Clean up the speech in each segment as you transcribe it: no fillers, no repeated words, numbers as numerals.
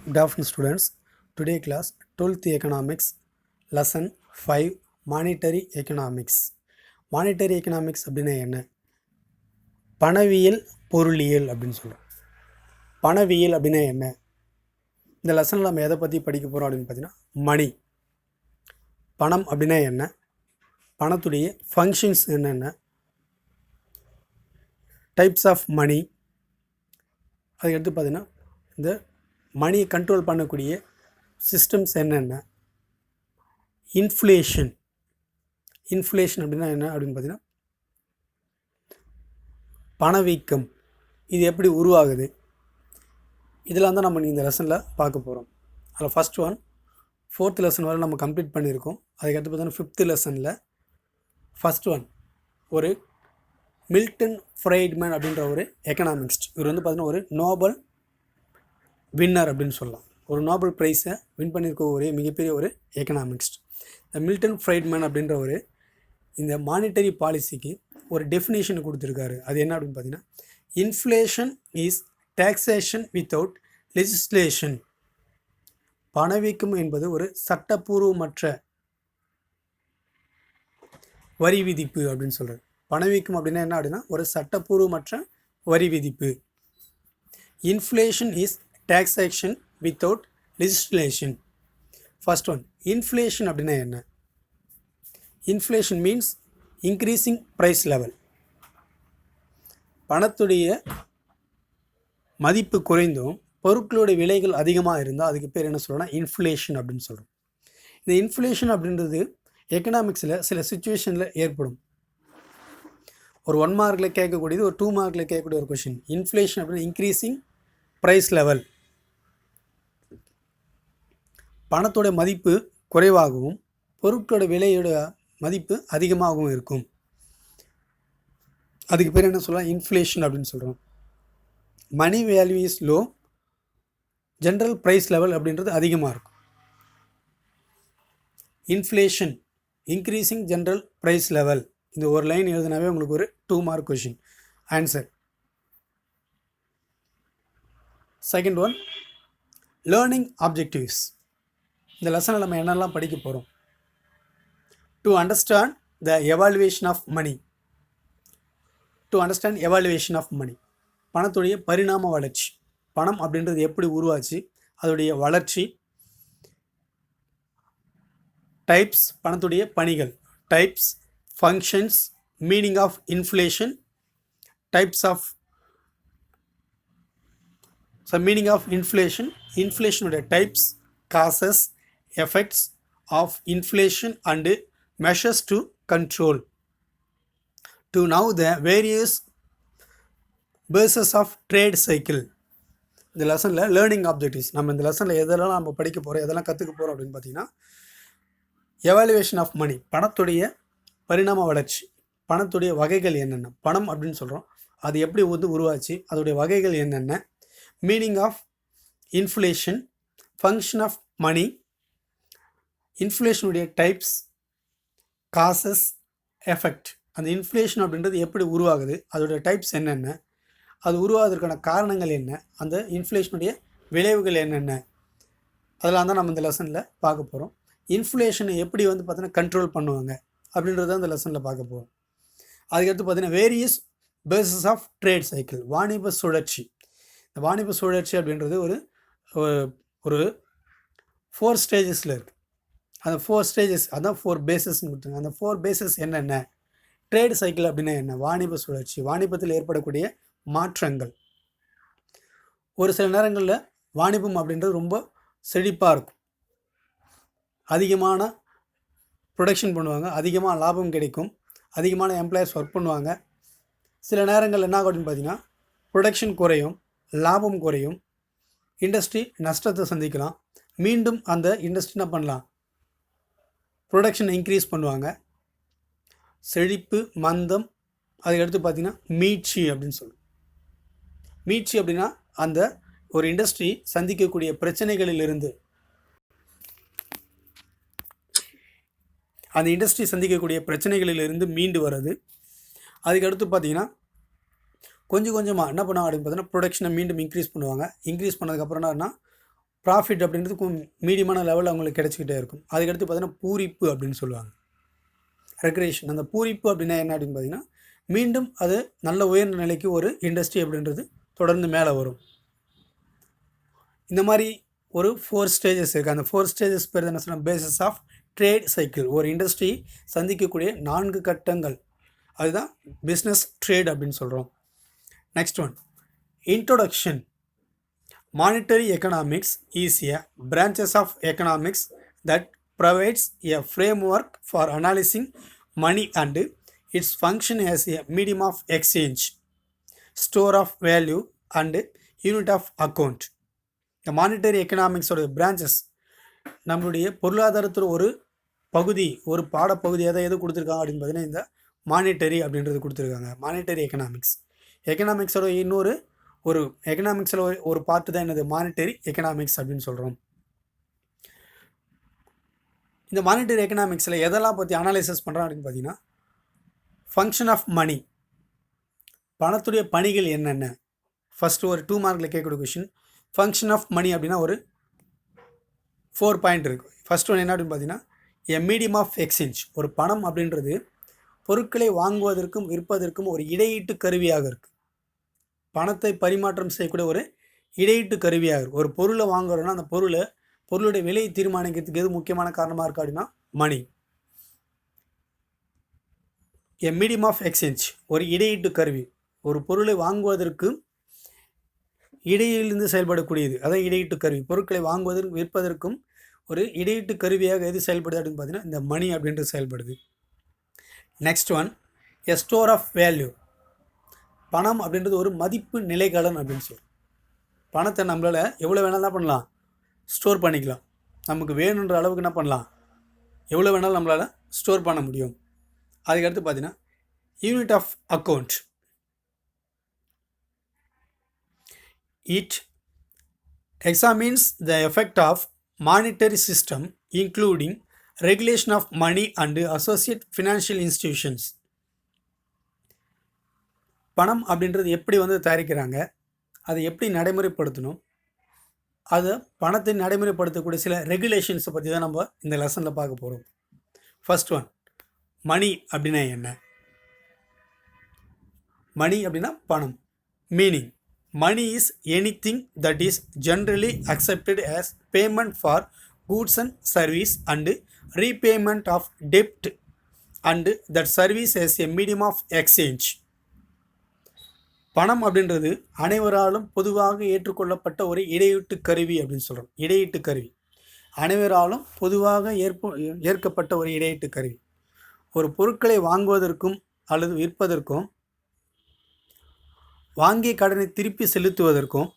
Good afternoon, students. Today class 12th Economics Lesson 5 Monetary Economics. Monetary Economics அப்படின்னா என்ன? பணவியல் பொருளியல் அப்படின்னு சொல்கிறோம். பணவியல் அப்படின்னா என்ன? இந்த லெசனில் நம்ம எதை பற்றி படிக்க போகிறோம் அப்படின்னு பார்த்தீங்கன்னா மணி. பணம் அப்படின்னா என்ன? பணத்துடைய ஃபங்க்ஷன்ஸ் என்னென்ன? Types of money. அதுக்கடுத்து பார்த்தீங்கன்னா இந்த மணியை கண்ட்ரோல் பண்ணக்கூடிய சிஸ்டம்ஸ் என்னென்ன? இன்ஃப்ளேஷன் அப்படின்னா என்ன அப்படின்னு பார்த்தீங்கன்னா பணவீக்கம் இது எப்படி உருவாகுது, இதெல்லாம் தான் நம்ம இந்த லெசனில் பார்க்க போகிறோம். அதில் ஃபஸ்ட் ஒன் 4th லெசன் வரை நம்ம கம்ப்ளீட் பண்ணியிருக்கோம். அதுக்கடுத்து பார்த்தீங்கன்னா 5th லெசனில் ஃபஸ்ட் ஒன் ஒரு மில்டன் ஃப்ரைட்மேன் அப்படின்ற ஒரு எக்கனாமிக்ஸ்ட். இவர் வந்து பார்த்தீங்கன்னா ஒரு நோபல் வின்னர் அப்படின்னு சொல்லலாம். ஒரு நோபல் ப்ரைஸை வின் பண்ணியிருக்க ஒரு மிகப்பெரிய ஒரு எக்கனாமிக்ஸ்ட். இந்த மில்டன் ஃப்ரைட்மேன் அப்படின்ற ஒரு இந்த மானிட்டரி பாலிசிக்கு ஒரு டெஃபினேஷன் கொடுத்துருக்காரு. அது என்ன அப்படின்னு பார்த்தீங்கன்னா inflation is taxation without legislation. பணவீக்கம் என்பது ஒரு சட்டப்பூர்வமற்ற வரி விதிப்பு அப்படின்னு சொல்கிறார். பணவீக்கம் அப்படின்னா என்ன அப்படின்னா ஒரு சட்டப்பூர்வமற்ற வரி விதிப்பு. Inflation is taxation without legislation. First one, inflation அப்படின்னா என்ன? Inflation means increasing price level. பணத்துடைய மதிப்பு குறைந்தும் பொருட்களுடைய விலைகள் அதிகமாக இருந்தால் அதுக்கு பேர் என்ன சொல்கிறோன்னா இன்ஃப்ளேஷன் அப்படின்னு சொல்கிறோம். இந்த இன்ஃப்ளேஷன் அப்படின்றது எக்கனாமிக்ஸில் சில சுச்சுவேஷனில் ஏற்படும். ஒரு 1 மார்க்கில் கேட்கக்கூடியது ஒரு 2 மார்க்கில் கேட்கக்கூடிய ஒரு கொஷின். இன்ஃப்ளேஷன் அப்படின்னா இன்க்ரீஸிங் ப்ரைஸ் லெவல். பணத்தோட மதிப்பு குறைவாகவும் பொருட்களோட விலையோட மதிப்பு அதிகமாகவும் இருக்கும். அதுக்கு பேர் என்ன சொல்லலாம்? இன்ஃப்ளேஷன் அப்படின்னு சொல்கிறோம். Money value is low, general price level அப்படின்றது அதிகமாக இருக்கும். Inflation increasing general price level. இந்த ஒரு லைன் எழுதினாவே உங்களுக்கு ஒரு 2 mark question answer. Second one, learning objectives. இந்த லெசனில் நம்ம என்னெல்லாம் படிக்க போகிறோம்? To understand the evaluation of money. To understand evaluation of money. பணத்துடைய பரிணாம வளர்ச்சி. பணம் அப்படின்றது எப்படி உருவாச்சு, அதோடைய வளர்ச்சி. டைப்ஸ், பணத்துடைய பணிகள். Types, functions, meaning of inflation, types of meaning of inflation, இன்ஃப்ளேஷனுடைய types, causes, effects of inflation and measures to control. To now the various bases of trade cycle. இந்த லெசனில் லேர்னிங் ஆப்ஜெக்டிவ்ஸ். நம்ம இந்த லெசனில் எதெல்லாம் நம்ம படிக்க போகிறோம், எதெல்லாம் கற்றுக்க போகிறோம் அப்படின்னு பார்த்தீங்கன்னா எவாலுவேஷன் ஆஃப் மணி, பணத்துடைய பரிணாம வளர்ச்சி. பணத்துடைய வகைகள் என்னென்ன? பணம் அப்படின்னு சொல்கிறோம், அது எப்படி வந்து உருவாச்சு, அதோடைய வகைகள் என்னென்ன. Meaning of inflation, function of money, இன்ஃப்ளேஷனுடைய டைப்ஸ், காசஸ், எஃபெக்ட். அந்த இன்ஃப்ளேஷன் அப்படின்றது எப்படி உருவாகுது, அதோடைய டைப்ஸ் என்னென்ன, அது உருவாவதற்கான காரணங்கள் என்ன, அந்த இன்ஃப்ளேஷனுடைய விளைவுகள் என்னென்ன, அதெல்லாம் தான் நம்ம இந்த லெசனில் பார்க்க போகிறோம். இன்ஃப்ளேஷனை எப்படி வந்து பார்த்தீங்கன்னா கண்ட்ரோல் பண்ணுவாங்க அப்படின்றத அந்த லெசனில் பார்க்க போகிறோம். அதுக்கடுத்து பார்த்தீங்கன்னா various phases of trade cycle, வாணிப சுழற்சி. இந்த வாணிப சுழற்சி அப்படின்றது ஒரு 4 ஸ்டேஜஸில் இருக்குது. அந்த 4 ஸ்டேஜஸ், அதான் 4 பேசஸ்ன்னு கொடுத்துருங்க. அந்த 4 பேசஸ் என்னென்ன? ட்ரேட் சைக்கிள் அப்படின்னா என்ன? வாணிப சுழற்சி, வாணிபத்தில் ஏற்படக்கூடிய மாற்றங்கள். ஒரு சில நேரங்களில் வாணிபம் அப்படின்றது ரொம்ப செழிப்பாக இருக்கும், அதிகமான ப்ரொடக்ஷன் பண்ணுவாங்க, அதிகமாக லாபம் கிடைக்கும், அதிகமான எம்ப்ளாயர்ஸ் ஒர்க் பண்ணுவாங்க. சில நேரங்கள் என்ன ஆகும் அப்படின்னு பார்த்தீங்கன்னா ப்ரொடக்ஷன் குறையும், லாபம் குறையும், இண்டஸ்ட்ரி நஷ்டத்தை சந்திக்கலாம். மீண்டும் அந்த இண்டஸ்ட்ரி என்ன பண்ணலாம்? ப்ரொடக்ஷனை இன்க்ரீஸ் பண்ணுவாங்க. செழிப்பு, மந்தம், அதுக்கடுத்து பார்த்திங்கன்னா மீட்சி அப்படின்னு சொல்லுவோம். மீட்சி அப்படின்னா அந்த ஒரு இண்டஸ்ட்ரி சந்திக்கக்கூடிய பிரச்சனைகளிலிருந்து மீண்டு வர்றது. அதுக்கடுத்து பார்த்திங்கன்னா கொஞ்சம் கொஞ்சமாக என்ன பண்ணுவாங்க அப்படின்னு பார்த்தீங்கன்னா ப்ரொடக்ஷனை மீண்டும் இன்க்ரீஸ் பண்ணுவாங்க. இன்க்ரீஸ் பண்ணதுக்கப்புறம் என்னன்னா ப்ராஃபிட் அப்படின்றது மீடியமான லெவலில் அவங்களுக்கு கிடச்சிக்கிட்டே இருக்கும். அதுக்கடுத்து பார்த்தீங்கன்னா பூரிப்பு அப்படின்னு சொல்லுவாங்க. ரெக்ரேஷன். அந்த பூரிப்பு அப்படின்னா என்ன அப்படின்னு பார்த்தீங்கன்னா, மீண்டும் அது நல்ல உயர்ந்த நிலைக்கு ஒரு இண்டஸ்ட்ரி அப்படின்றது தொடர்ந்து மேலே வரும். இந்த மாதிரி ஒரு 4 ஸ்டேஜஸ் இருக்குது. அந்த 4 ஸ்டேஜஸ் பேர் என்ன சொன்னால் பேசிஸ் ஆஃப் ட்ரேட் சைக்கிள். ஒரு இண்டஸ்ட்ரி சந்திக்கக்கூடிய 4 கட்டங்கள், அதுதான் பிஸ்னஸ் ட்ரேட் அப்படின்னு சொல்கிறோம். Next one, introduction. Monetary economics is a branches of economics that provides a framework for analyzing money and its function as a medium of exchange, store of value and unit of account. இந்த monetary எக்கனாமிக்ஸோட branches நம்மளுடைய பொருளாதாரத்தில் ஒரு பகுதி, ஒரு பாடப்பகுதி எது கொடுத்துருக்காங்க அப்படின்னு பார்த்தீங்கன்னா இந்த மானிட்டரி அப்படின்றது கொடுத்துருக்காங்க. Monetary economics. எக்கனாமிக்ஸோட ஒரு எக்கனாமிக்ஸில் ஒரு பார்ட்டு தான் என்னது மானிட்டரி எக்கனாமிக்ஸ் அப்படின்னு சொல்கிறோம். இந்த மானிட்டரி எக்கனாமிக்ஸில் எதெல்லாம் பற்றி அனாலிசிஸ் பண்ணுறோம் அப்படின்னு பார்த்தீங்கன்னா, ஃபங்க்ஷன் ஆஃப் மணி, பணத்துடைய பணிகள் என்னென்ன. ஃபஸ்ட்டு ஒரு 2 மார்க்கில் கேட்கக்கூடிய கொஷின், ஃபங்க்ஷன் ஆஃப் மணி அப்படின்னா ஒரு 4 பாயிண்ட் இருக்குது. ஃபஸ்ட் ஒன் என்ன அப்படின்னு பார்த்தீங்கன்னா, எ மீடியம் ஆஃப் எக்ஸ்சேஞ்ச். ஒரு பணம் அப்படின்றது பொருட்களை வாங்குவதற்கும் விற்பதற்கும் ஒரு இடையீட்டு கருவியாக இருக்குது. பணத்தை பரிமாற்றம் செய்யக்கூடிய ஒரு இடையீட்டு கருவியாக இருக்குது. ஒரு பொருளை வாங்குறோன்னா அந்த பொருளுடைய விலையை தீர்மானிக்கிறதுக்கு எது முக்கியமான காரணமாக இருக்குது அப்படின்னா மணி. எ மீடியம் ஆஃப் எக்ஸ்சேஞ்ச் ஒரு இடையீட்டு கருவி. ஒரு பொருளை வாங்குவதற்கு இடையிலிருந்து செயல்படக்கூடியது, அதான் இடையீட்டு கருவி. பொருட்களை வாங்குவதற்கும் விற்பதற்கும் ஒரு இடையீட்டு கருவியாக எது செயல்படுது அப்படின்னு பார்த்தீங்கன்னா இந்த மணி அப்படின்றது செயல்படுது. Next one, a store of value. பணம் அப்படின்றது ஒரு மதிப்பு நிலைக்கலன் அப்படின்னு சொல்லுவோம். பணத்தை நம்மளால் எவ்வளோ வேணாலும் தான் பண்ணலாம், ஸ்டோர் பண்ணிக்கலாம். நமக்கு வேணுன்ற அளவுக்கு என்ன பண்ணலாம், எவ்வளோ வேணாலும் நம்மளால் ஸ்டோர் பண்ண முடியும். அதுக்கடுத்து பார்த்தீங்கன்னா unit of account. It examines the effect of monetary system including regulation of money and associate financial institutions. பணம் அப்படின்றது எப்படி தயாரிக்கிறாங்க, அதை எப்படி நடைமுறைப்படுத்தணும், அதை பணத்தை நடைமுறைப்படுத்தக்கூடிய சில ரெகுலேஷன்ஸை பற்றி தான் நம்ம இந்த லெசனில் பார்க்க போகிறோம். ஃபர்ஸ்ட் ஒன், மணி அப்படின்னா என்ன. மணி அப்படின்னா பணம். Meaning, money is anything that is generally accepted as payment for goods and service and repayment of டெப்ட் and that service as a medium of exchange. பணம் அப்படின்றது அனைவராலும் பொதுவாக ஏற்றுக்கொள்ளப்பட்ட ஒரு இடையீட்டு கருவி அப்படின்னு சொல்கிறோம். இடையீட்டு கருவி, அனைவராலும் பொதுவாக ஏற்கப்பட்ட ஒரு இடையீட்டு கருவி. ஒரு பொருட்களை வாங்குவதற்கும் அல்லது விற்பதற்கும், வாங்கிய கடனை திருப்பி செலுத்துவதற்கும்,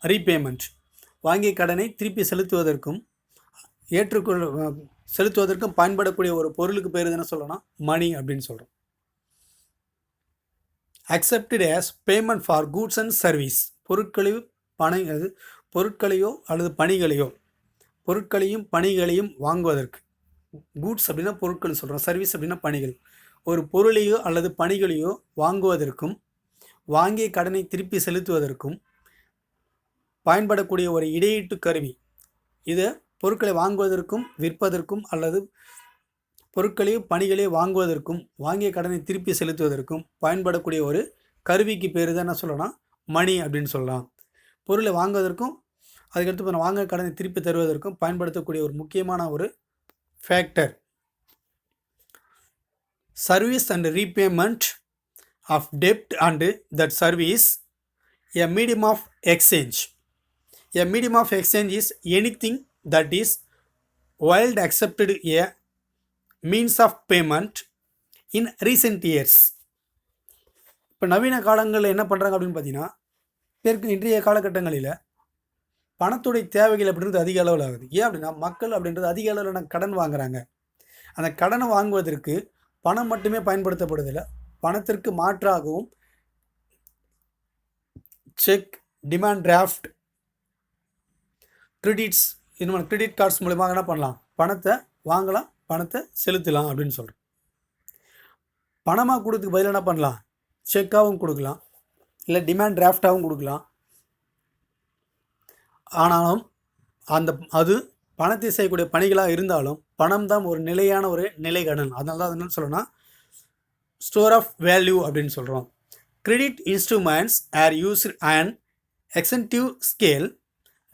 ரீபேமெண்ட் வாங்கிய கடனை திருப்பி செலுத்துவதற்கும் செலுத்துவதற்கும் பயன்படக்கூடிய ஒரு பொருளுக்கு பேர் என்ன சொல்லலாம், மணி அப்படின்னு சொல்கிறோம். accepted as payment for goods and service. பொருட்களையோ அல்லது பணிகளையோ, பொருட்களையும் பணிகளையும் வாங்குவதற்கு. கூட்ஸ் அப்படின்னா பொருட்கள் சொல்கிறோம், சர்வீஸ் அப்படின்னா பணிகள். ஒரு பொருளையோ அல்லது பணிகளையோ வாங்குவதற்கும் வாங்கிய கடனை திருப்பி செலுத்துவதற்கும் பயன்படக்கூடிய ஒரு இடையீட்டு கருவி. இது பொருட்களை வாங்குவதற்கும் விற்பதற்கும் அல்லது பொருட்களையும் பணிகளையும் வாங்குவதற்கும் வாங்கிய கடனை திருப்பி செலுத்துவதற்கும் பயன்படக்கூடிய ஒரு கருவிக்கு பேர் தான் என்ன சொல்லலாம், மணி அப்படின்னு சொல்லலாம். பொருளை வாங்குவதற்கும் அதுக்கடுத்து வாங்கிய கடனை திருப்பி தருவதற்கும் பயன்படுத்தக்கூடிய ஒரு முக்கியமான ஒரு factor. Service and repayment of டெப்ட் and that service a medium of exchange. A medium of exchange is anything that is wild accepted a means of payment in recent years. இப்போ நவீன காலங்களில் என்ன பண்ணுறாங்க அப்படின்னு பார்த்தீங்கன்னா, இன்றைய காலகட்டங்களில் பணத்துடைய தேவைகள் அப்படின்றது அதிக அளவில் ஆகுது. ஏன் அப்படின்னா மக்கள் அப்படின்றது அதிக அளவில் கடன் வாங்குறாங்க. அந்த கடனை வாங்குவதற்கு பணம் மட்டுமே பயன்படுத்தப்படுவதில்லை, பணத்திற்கு மாற்றாகவும் செக், டிமாண்ட் டிராஃப்ட், கிரெடிட்ஸ், இது மாதிரி கிரெடிட் கார்ட்ஸ் மூலமாக என்ன பண்ணலாம், பணத்தை வாங்கலாம், பணத்தை செலுத்தலாம் அப்படின்னு சொல்கிறோம். பணமாக கொடுத்துக்கு பதில் என்ன பண்ணலாம், செக்காகவும் கொடுக்கலாம், இல்லை டிமாண்ட் டிராஃப்டாகவும் கொடுக்கலாம். ஆனாலும் அது பணத்தை செய்யக்கூடிய பணிகளாக இருந்தாலும் பணம் தான் ஒரு நிலையான ஒரு நிலை கடன். அதனால தான் என்ன சொல்லணும்னா ஸ்டோர் ஆஃப் வேல்யூ அப்படின்னு சொல்கிறோம். Credit instruments are used and extensive scale.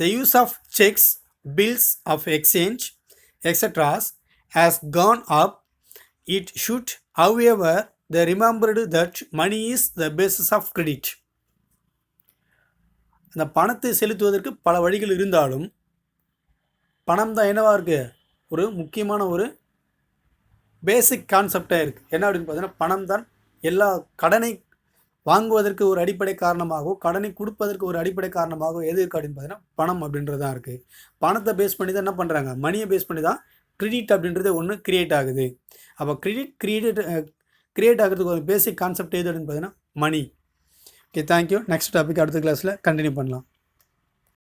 The use of checks, bills of exchange, etc. has gone up. It should, however, be remembered that money is the basis of credit. அந்த பணத்தை செலுத்துவதற்கு பல வழிகள் இருந்தாலும் பணம் தான் என்னவா இருக்குது, ஒரு முக்கியமான ஒரு பேசிக் கான்செப்டாக இருக்குது. என்ன அப்படின்னு பார்த்தீங்கன்னா பணம் தான் எல்லா கடனை வாங்குவதற்கு ஒரு அடிப்படை காரணமாகவும் கடனை கொடுப்பதற்கு ஒரு அடிப்படை காரணமாகவும் எது இருக்குது அப்படின்னு பார்த்தீங்கன்னா பணம் அப்படின்றது தான் இருக்குது. பணத்தை பேஸ் பண்ணி தான் என்ன பண்ணுறாங்க, மணியை பேஸ் பண்ணி தான் கிரெடிட் அப்படின்றது ஒன்று கிரியேட் ஆகுது. அப்போ கிரியேட் ஆகிறதுக்கு ஒரு பேசிக் கான்செப்ட் எது அப்படின்னு பார்த்தீங்கன்னா money. Okay, thank you. Next topic அடுத்த கிளாஸில் கண்டினியூ பண்ணலாம்.